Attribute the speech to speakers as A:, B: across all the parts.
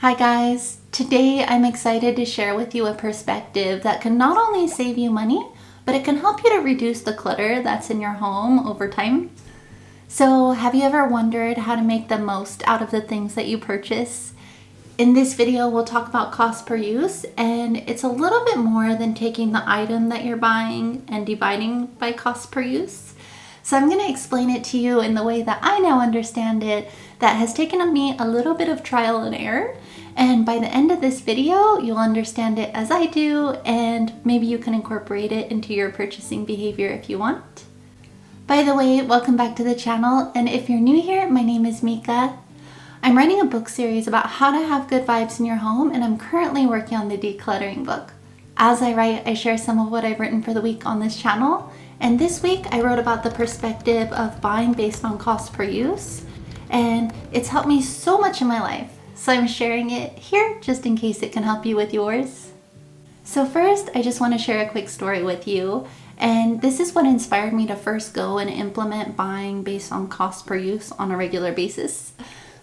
A: Hi guys, today I'm excited to share with you a perspective that can not only save you money, but it can help you to reduce the clutter that's in your home over time. So have you ever wondered how to make the most out of the things that you purchase? In this video, we'll talk about cost per use, and it's a little bit more than taking the item that you're buying and dividing by cost per use. So I'm going to explain it to you in the way that I now understand it, that has taken me a little bit of trial and error. And by the end of this video, you'll understand it as I do, and maybe you can incorporate it into your purchasing behavior if you want. By the way, welcome back to the channel, and if you're new here, my name is Mika. I'm writing a book series about how to have good vibes in your home, and I'm currently working on the decluttering book. As I write, I share some of what I've written for the week on this channel, and this week I wrote about the perspective of buying based on cost per use, and it's helped me so much in my life. So I'm sharing it here just in case it can help you with yours. So first, I just want to share a quick story with you. And this is what inspired me to first go and implement buying based on cost per use on a regular basis.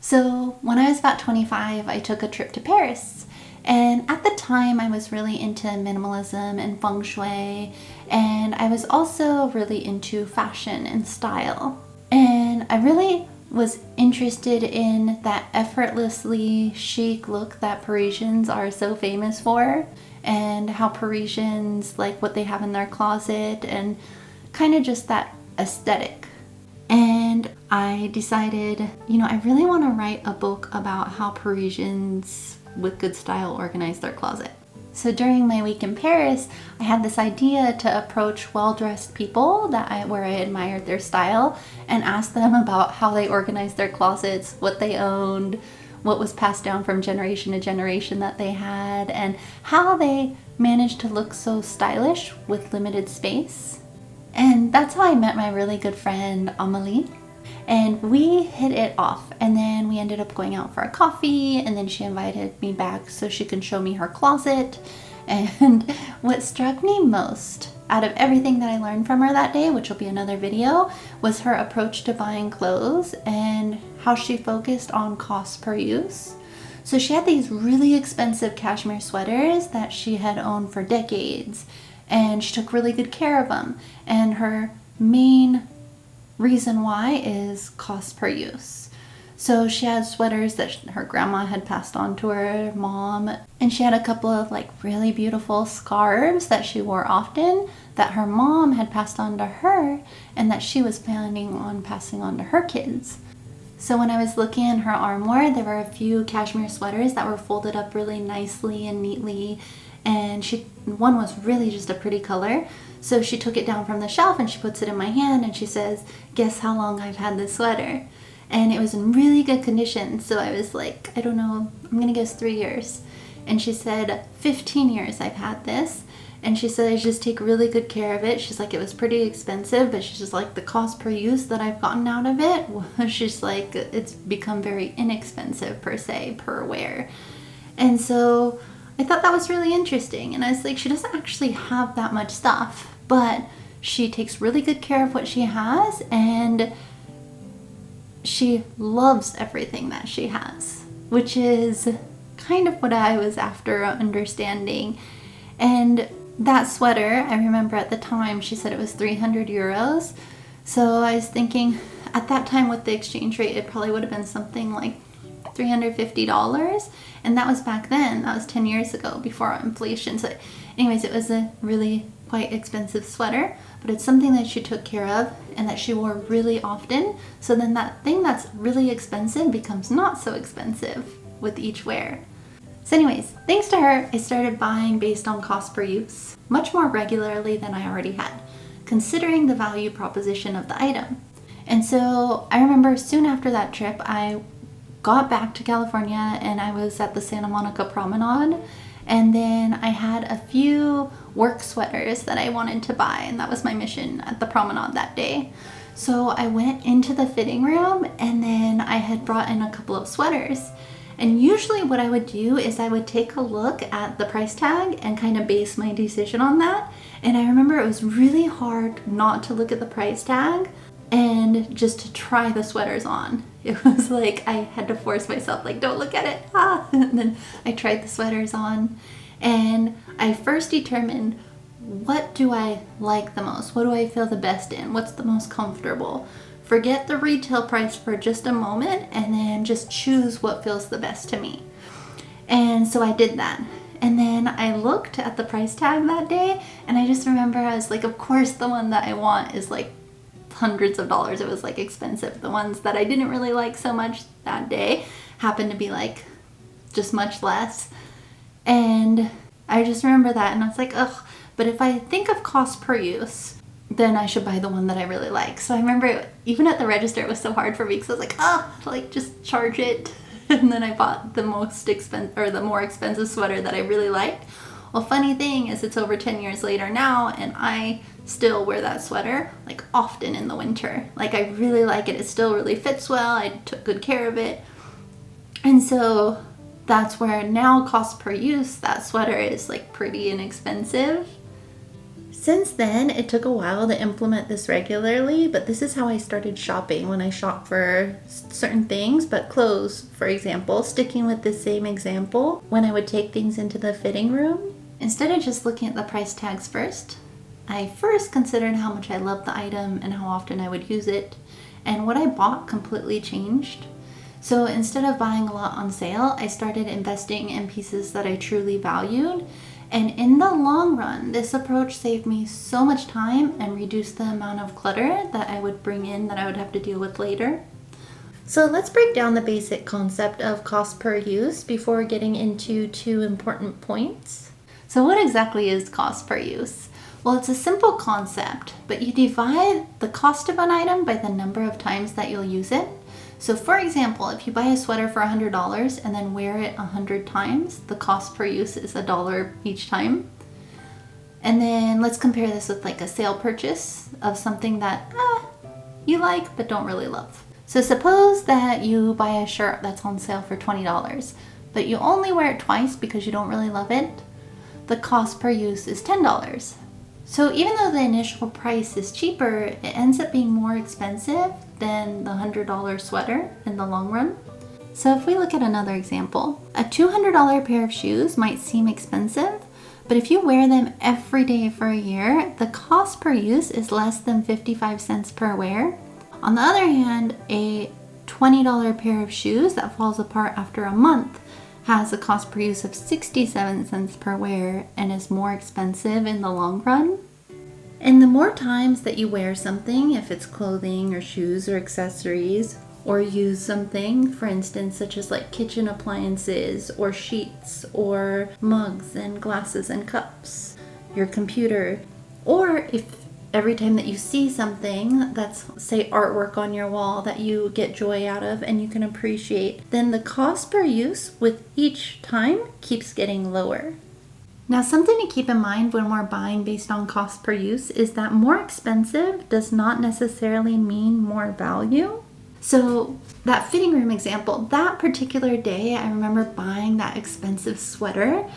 A: So when I was about 25, I took a trip to Paris. And at the time, I was really into minimalism and feng shui. And I was also really into fashion and style. And I really was interested in that effortlessly chic look that Parisians are so famous for, and how Parisians like what they have in their closet and kind of just that aesthetic. And I decided, I really want to write a book about how Parisians with good style organize their closet. So during my week in Paris, I had this idea to approach well-dressed people where I admired their style and ask them about how they organized their closets, what they owned, what was passed down from generation to generation that they had, and how they managed to look so stylish with limited space. And that's how I met my really good friend Amelie. And we hit it off, and then we ended up going out for a coffee, and then she invited me back so she can show me her closet. And what struck me most out of everything that I learned from her that day, which will be another video, was her approach to buying clothes and how she focused on cost per use. So she had these really expensive cashmere sweaters that she had owned for decades, and she took really good care of them. And her main reason why is cost per use. So she had sweaters that her grandma had passed on to her mom, and she had a couple of really beautiful scarves that she wore often that her mom had passed on to her and that she was planning on passing on to her kids. So when I was looking in her armoire, there were a few cashmere sweaters that were folded up really nicely and neatly, and one was really just a pretty color. So she took it down from the shelf and she puts it in my hand and she says, "Guess how long I've had this sweater?" And it was in really good condition. So I was like, I don't know, I'm gonna guess 3 years. And she said, 15 years I've had this. And she said, I just take really good care of it. She's like, it was pretty expensive, but she's just like, the cost per use that I've gotten out of it was just like, it's become very inexpensive per se, per wear. And so I thought that was really interesting. And I was like, she doesn't actually have that much stuff, but she takes really good care of what she has, and she loves everything that she has, which is kind of what I was after understanding. And that sweater, I remember at the time, she said it was 300 euros. So I was thinking at that time with the exchange rate, it probably would have been something like $350. And that was back then, that was 10 years ago before inflation. So anyways, it was a really quite expensive sweater, but it's something that she took care of and that she wore really often. So then that thing that's really expensive becomes not so expensive with each wear. So anyways, thanks to her, I started buying based on cost per use much more regularly than I already had, considering the value proposition of the item. And so I remember soon after that trip, I got back to California and I was at the Santa Monica Promenade, and then I had a few work sweaters that I wanted to buy, and that was my mission at the promenade that day. So I went into the fitting room, and then I had brought in a couple of sweaters. And usually what I would do is I would take a look at the price tag and kind of base my decision on that. And I remember it was really hard not to look at the price tag and just to try the sweaters on. It was like I had to force myself, like, don't look at it. Ah. And then I tried the sweaters on, and I first determined, what do I like the most? What do I feel the best in? What's the most comfortable? Forget the retail price for just a moment and then just choose what feels the best to me. And so I did that. And then I looked at the price tag that day, and I just remember I was like, of course the one that I want is like hundreds of dollars. It was like expensive. The ones that I didn't really like so much that day happened to be like just much less. And I just remember that, and I was like, ugh, but if I think of cost per use, then I should buy the one that I really like. So I remember even at the register, it was so hard for me because I was like, oh, like just charge it. And then I bought the more expensive sweater that I really liked. Well, funny thing is, it's over 10 years later now, and I still wear that sweater like often in the winter. Like, I really like it. It still really fits well. I took good care of it. And so that's where now cost per use, that sweater is like pretty inexpensive. Since then, it took a while to implement this regularly, but this is how I started shopping when I shop for certain things, but clothes, for example, sticking with the same example, when I would take things into the fitting room, instead of just looking at the price tags first, I first considered how much I loved the item and how often I would use it, and what I bought completely changed. So instead of buying a lot on sale, I started investing in pieces that I truly valued. And in the long run, this approach saved me so much time and reduced the amount of clutter that I would bring in that I would have to deal with later. So let's break down the basic concept of cost per use before getting into two important points. So what exactly is cost per use? Well, it's a simple concept, but you divide the cost of an item by the number of times that you'll use it. So for example, if you buy a sweater for $100 and then wear it 100 times, the cost per use is $1 each time. And then let's compare this with like a sale purchase of something that you like but don't really love. So suppose that you buy a shirt that's on sale for $20, but you only wear it twice because you don't really love it. The cost per use is $10. So even though the initial price is cheaper, it ends up being more expensive than the $100 sweater in the long run. So if we look at another example, a $200 pair of shoes might seem expensive, but if you wear them every day for a year, the cost per use is less than 55 cents per wear. On the other hand, a $20 pair of shoes that falls apart after a month has a cost per use of 67 cents per wear and is more expensive in the long run. And the more times that you wear something, if it's clothing or shoes or accessories, or use something, for instance, such as like kitchen appliances or sheets or mugs and glasses and cups, your computer, or if every time that you see something that's, say, artwork on your wall that you get joy out of and you can appreciate, then the cost per use with each time keeps getting lower. Now, something to keep in mind when we're buying based on cost per use is that more expensive does not necessarily mean more value. So that fitting room example, that particular day, I remember buying that expensive sweater,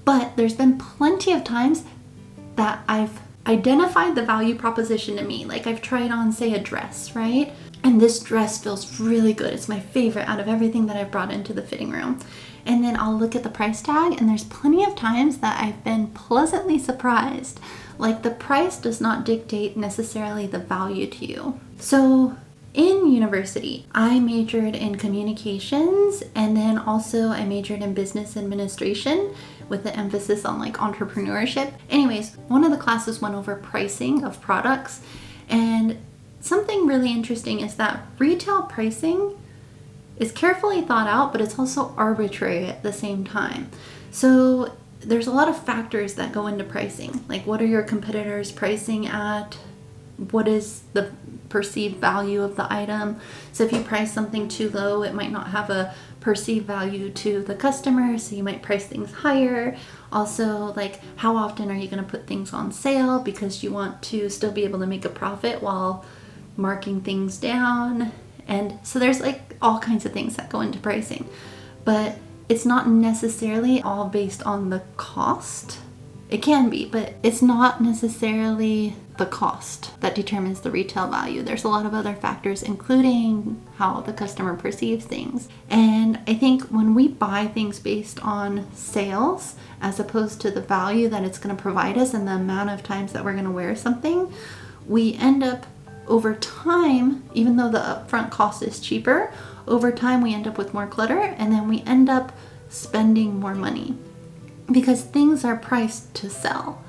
A: but there's been plenty of times that I've identified the value proposition to me. Like I've tried on, say, a dress, right? And this dress feels really good. It's my favorite out of everything that I've brought into the fitting room. And then I'll look at the price tag, and there's plenty of times that I've been pleasantly surprised. Like the price does not dictate necessarily the value to you. So in university, I majored in communications, and then also I majored in business administration with the emphasis on like entrepreneurship. Anyways, one of the classes went over pricing of products, and something really interesting is that retail pricing is carefully thought out, but it's also arbitrary at the same time. So there's a lot of factors that go into pricing. Like, what are your competitors pricing at? What is the perceived value of the item? So if you price something too low, it might not have a perceived value to the customer, so you might price things higher. Also, like, how often are you going to put things on sale because you want to still be able to make a profit while marking things down? And so there's like all kinds of things that go into pricing, but it's not necessarily all based on the cost It can be, but it's not necessarily the cost that determines the retail value. There's a lot of other factors, including how the customer perceives things. And I think when we buy things based on sales, as opposed to the value that it's going to provide us and the amount of times that we're going to wear something, we end up over time, even though the upfront cost is cheaper, over time we end up with more clutter, and then we end up spending more money because things are priced to sell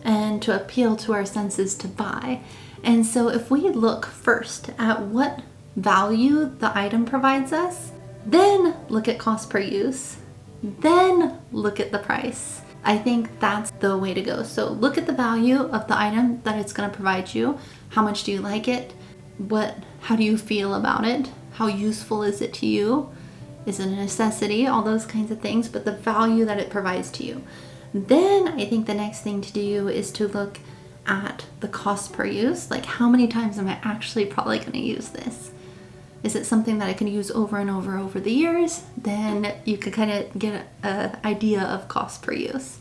A: and to appeal to our senses to buy. And so if we look first at what value the item provides us, then look at cost per use, then look at the price, I think that's the way to go. So look at the value of the item that it's going to provide you. How much do you like it? How do you feel about it? How useful is it to you? Is it a necessity? All those kinds of things, but the value that it provides to you. Then I think the next thing to do is to look at the cost per use. Like, how many times am I actually probably going to use this? Is it something that I can use over and over the years? Then you could kind of get an idea of cost per use.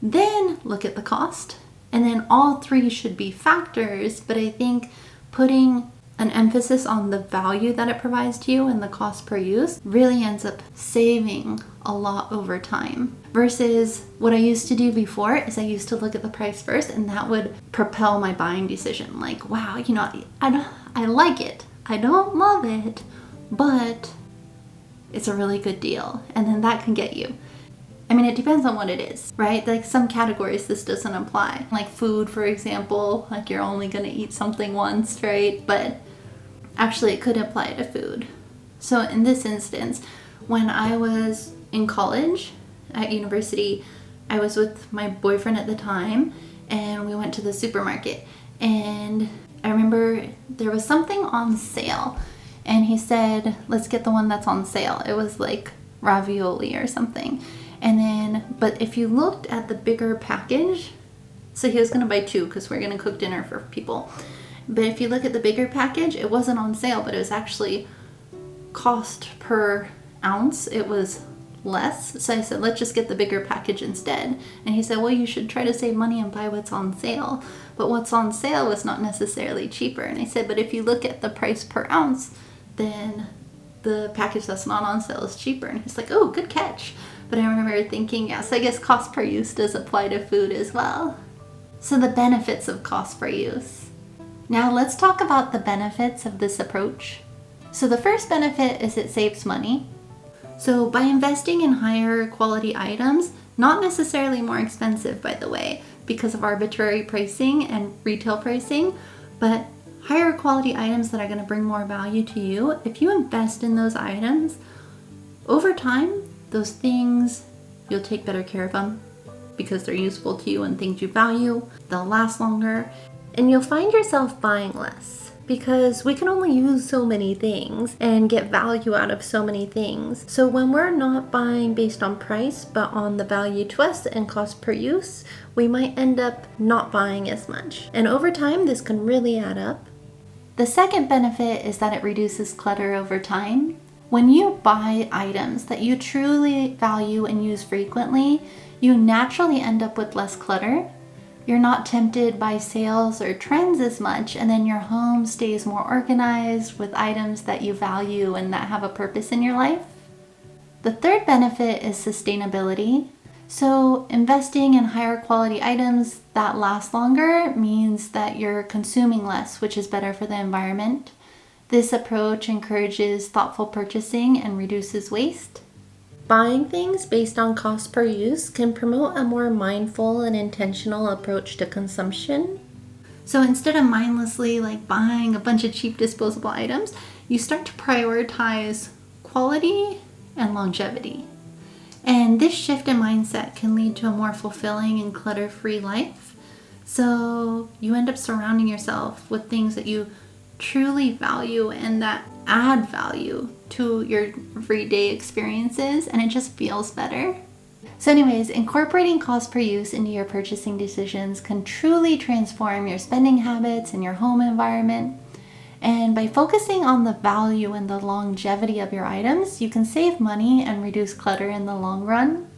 A: Then look at the cost. And then all three should be factors, but I think putting an emphasis on the value that it provides to you and the cost per use really ends up saving a lot over time. Versus what I used to do before is I used to look at the price first, and that would propel my buying decision. Like, wow, I like it. I don't love it, but it's a really good deal. And then that can get you. I mean, it depends on what it is, right? Like some categories this doesn't apply. Like food, for example, like you're only going to eat something once, right? But actually it could apply to food. So in this instance, when I was in college at university, I was with my boyfriend at the time, and we went to the supermarket, and I remember there was something on sale, and he said, let's get the one that's on sale. It was like ravioli or something. And then, but if you looked at the bigger package, so he was going to buy two because we're going to cook dinner for people. But if you look at the bigger package, it wasn't on sale, but it was actually cost per ounce. It was less. So I said, let's just get the bigger package instead. And he said, well, you should try to save money and buy what's on sale. But what's on sale was not necessarily cheaper. And I said, but if you look at the price per ounce, then the package that's not on sale is cheaper. And he's like, oh, good catch. But I remember thinking, yes, I guess cost per use does apply to food as well. So the benefits of cost per use. Now let's talk about the benefits of this approach. So the first benefit is it saves money. So by investing in higher quality items, not necessarily more expensive, by the way, because of arbitrary pricing and retail pricing, but higher quality items that are going to bring more value to you, if you invest in those items, over time, those things, you'll take better care of them because they're useful to you and things you value. They'll last longer, and you'll find yourself buying less because we can only use so many things and get value out of so many things. So when we're not buying based on price, but on the value to us and cost per use, we might end up not buying as much. And over time, this can really add up. The second benefit is that it reduces clutter over time. When you buy items that you truly value and use frequently, you naturally end up with less clutter. You're not tempted by sales or trends as much, and then your home stays more organized with items that you value and that have a purpose in your life. The third benefit is sustainability. So investing in higher quality items that last longer means that you're consuming less, which is better for the environment. This approach encourages thoughtful purchasing and reduces waste. Buying things based on cost per use can promote a more mindful and intentional approach to consumption. So instead of mindlessly buying a bunch of cheap disposable items, you start to prioritize quality and longevity. And this shift in mindset can lead to a more fulfilling and clutter-free life. So you end up surrounding yourself with things that you truly value and that add value to your everyday experiences, and it just feels better. So anyways, incorporating cost per use into your purchasing decisions can truly transform your spending habits and your home environment. And by focusing on the value and the longevity of your items, you can save money and reduce clutter in the long run.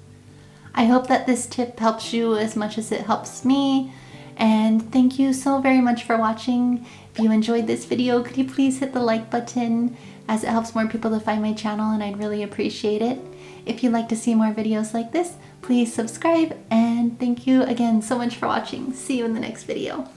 A: I hope that this tip helps you as much as it helps me. And thank you so very much for watching. If you enjoyed this video, could you please hit the like button, as it helps more people to find my channel and I'd really appreciate it. If you'd like to see more videos like this, please subscribe, and thank you again so much for watching. See you in the next video.